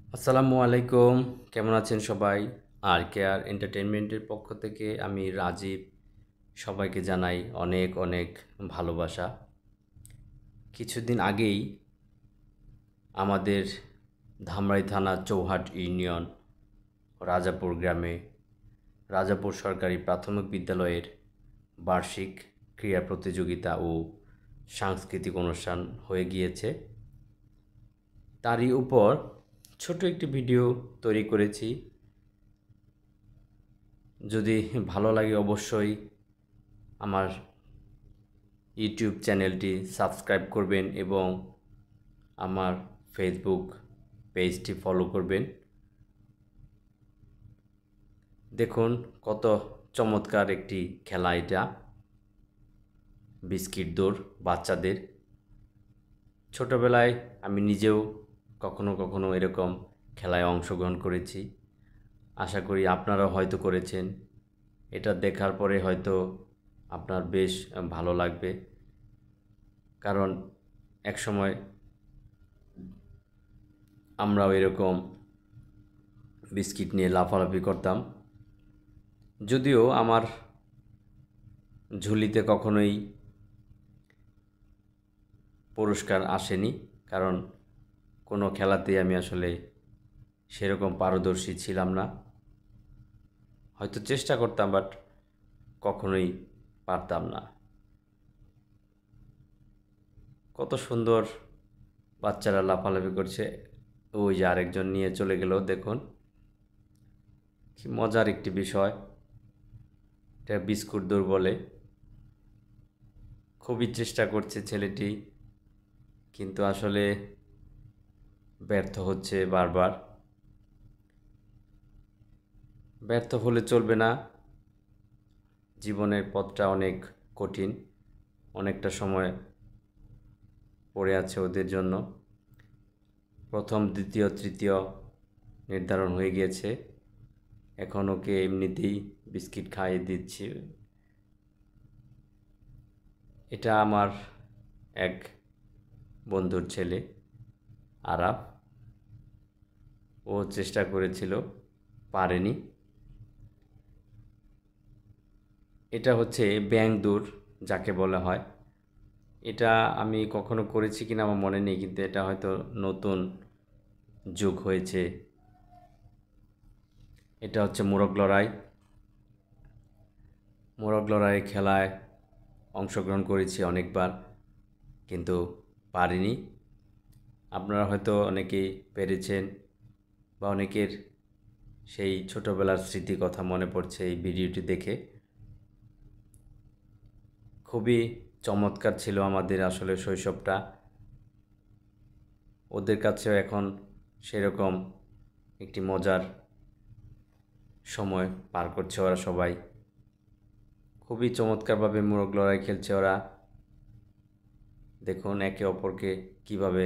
আসসালামু আলাইকুম। কেমন আছেন সবাই? আর কেয়ার এন্টারটেইনমেন্টের পক্ষ থেকে আমি রাজীব সবাইকে জানাই অনেক অনেক ভালোবাসা। কিছুদিন আগেই আমাদের ধামরাই থানা চৌহাট ইউনিয়ন রাজাপুর গ্রামে রাজাপুর সরকারি প্রাথমিক বিদ্যালয়ের বার্ষিক ক্রীড়া প্রতিযোগিতা ও সাংস্কৃতিক অনুষ্ঠান হয়ে গিয়েছে। তারই উপর ছোট একটি ভিডিও তৈরি করেছি। যদি ভালো লাগে অবশ্যই আমার ইউটিউব চ্যানেলটি সাবস্ক্রাইব করবেন এবং আমার ফেসবুক পেজটি ফলো করবেন। দেখুন কত চমৎকার একটি খেলা এটা, বিস্কিট দৌড় বাচ্চাদের। ছোটবেলায় আমি নিজেও কখনো কখনো এরকম খেলায় অংশগ্রহণ করেছি। আশা করি আপনারাও হয়তো করেছেন। এটা দেখার পরে হয়তো আপনার বেশ ভালো লাগবে, কারণ একসময় আমরাও এরকম বিস্কিট নিয়ে লাফালাফি করতাম। যদিও আমার ঝুলিতে কখনোই পুরস্কার আসেনি, কারণ কোনো খেলাতেই আমি আসলে সেরকম পারদর্শী ছিলাম না। হয়তো চেষ্টা করতাম, বাট কখনোই পারতাম না। কত সুন্দর বাচ্চারা লাফালাফি করছে। ওই যে আরেকজন নিয়ে চলে গেল, দেখুন কি মজার একটি বিষয়। এটা বিস্কুট দৌড় বলে। খুবই চেষ্টা করছে ছেলেটি, কিন্তু আসলে ব্যর্থ হচ্ছে বারবার। ব্যর্থ হলে চলবে না। জীবনের পথটা অনেক কঠিন, অনেকটা সময় পড়ে আছে ওদের জন্য। প্রথম, দ্বিতীয়, তৃতীয় নির্ধারণ হয়ে গিয়েছে। এখন ওকে এমনিতেই বিস্কিট খাইয়ে দিচ্ছি। এটা আমার এক বন্ধুর ছেলে, আরাফ। ও চেষ্টা করেছিল, পারেনি। এটা হচ্ছে ব্যাঙ দৌড় যাকে বলা হয়। এটা আমি কখনো করেছি কিনা আমার মনে নেই, কিন্তু এটা হয়তো নতুন যুগ হয়েছে। এটা হচ্ছে মোরগ লড়াই। মোরগ লড়াই খেলায় অংশগ্রহণ করেছি অনেকবার, কিন্তু পারিনি। আপনারা হয়তো অনেকেই পেরেছেন, বা অনেকের সেই ছোটোবেলার স্মৃতি কথা মনে পড়ছে এই ভিডিওটি দেখে। খুবই চমৎকার ছিল আমাদের আসলে শৈশবটা। ওদের কাছেও এখন সেরকম একটি মজার সময় পার করছে ওরা সবাই। খুবই চমৎকারভাবে মোরগ লড়াই খেলছে ওরা। দেখুন একে অপরকে কিভাবে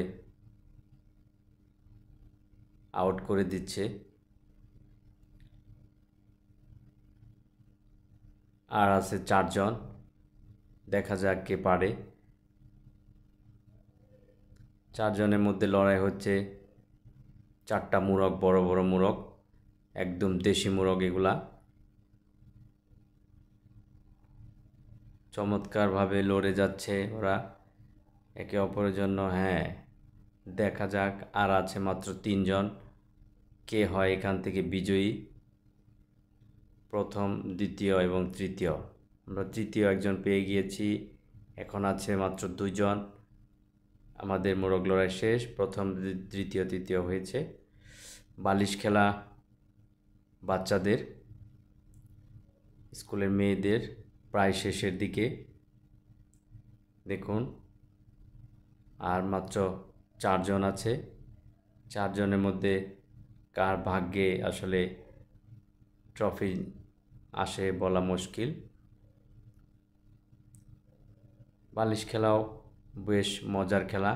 আউট করে দিচ্ছে। আর আছে 4 জন, দেখা যাক কে পারে। 4 জনের মধ্যে লড়াই হচ্ছে। 4টা মোরগ, বড় বড় মোরগ, একদম দেশি মোরগ এগুলা। চমৎকারভাবে লড়ে যাচ্ছে ওরা একে অপরের জন্য। হ্যাঁ, দেখা যাক। আর আছে মাত্র 3 জন, কে হয় এখান থেকে বিজয়ী। প্রথম, দ্বিতীয় এবং তৃতীয়। আমরা তৃতীয় একজন পেয়ে গিয়েছি। এখন আছে মাত্র 2 জন। আমাদের মোরগ লড়াই শেষ। প্রথম, দ্বিতীয়, তৃতীয় হয়েছে। বালিশ খেলা বাচ্চাদের, স্কুলের মেয়েদের, প্রায় শেষের দিকে। দেখুন আর মাত্র 4 জন আছে। 4 জনের মধ্যে কার ভাগ্যে আসলে ট্রফি আসে বলা মুশকিল। বালিশ খেলাও বেশ মজার খেলা।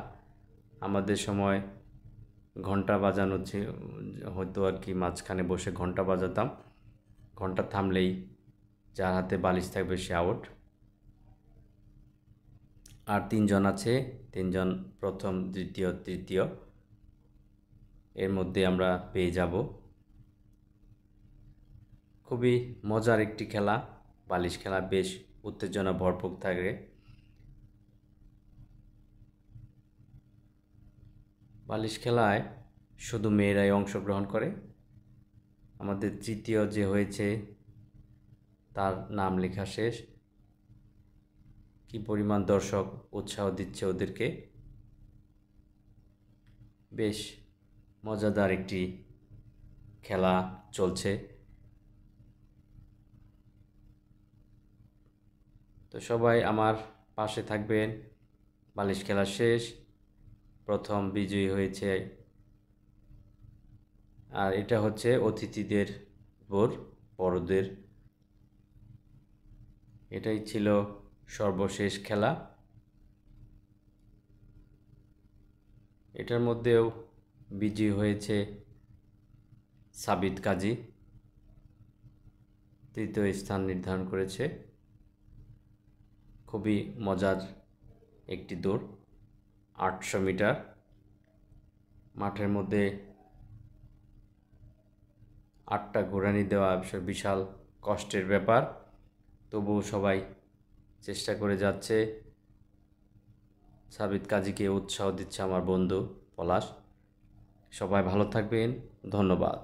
আমাদের সময় ঘন্টা বাজানো হতো আর কি, মাঝখানে বসে ঘন্টা বাজাতাম। ঘন্টা থামলেই যার হাতে বালিশ থাকবে সে আউট। আর 3 জন আছে, 3 জন প্রথম, দ্বিতীয়, তৃতীয়। এর মধ্যে আমরা পেয়ে যাব। খুবই মজার একটি খেলা, বালিশ খেলা, বেশ উত্তেজনা ভরপুর থাকে। বালিশ খেলায় শুধু মেয়েরাই অংশগ্রহণ করে। আমাদের তৃতীয় যে হয়েছে তার নাম লেখা শেষ। কি পরিমাণ দর্শক উৎসাহ দিচ্ছে ওদেরকে। বেশ মজাদার একটি খেলা চলছে। তো সবাই আমার পাশে থাকবেন। বালিশ খেলা শেষ, প্রথম বিজয়ী হয়েছে, আর এটা হচ্ছে অতিথিদের উপর, বড়দের। এটাই ছিল সর্বশেষ খেলা। এটার মধ্যেও বিজয়ী হয়েছে সাবিত কাজী, তৃতীয় স্থান নির্ধারণ করেছে। খুবই মজার একটি দৌড়, 800 মিটার। মাঠের মধ্যে 8টা ঘোরানি দেওয়া বিশাল কষ্টের ব্যাপার, তবুও সবাই চেষ্টা করে যাচ্ছে। সাবিত কাজীকে উৎসাহ দিচ্ছে আমার বন্ধু পলাশ। সবাই ভালো থাকবেন, ধন্যবাদ।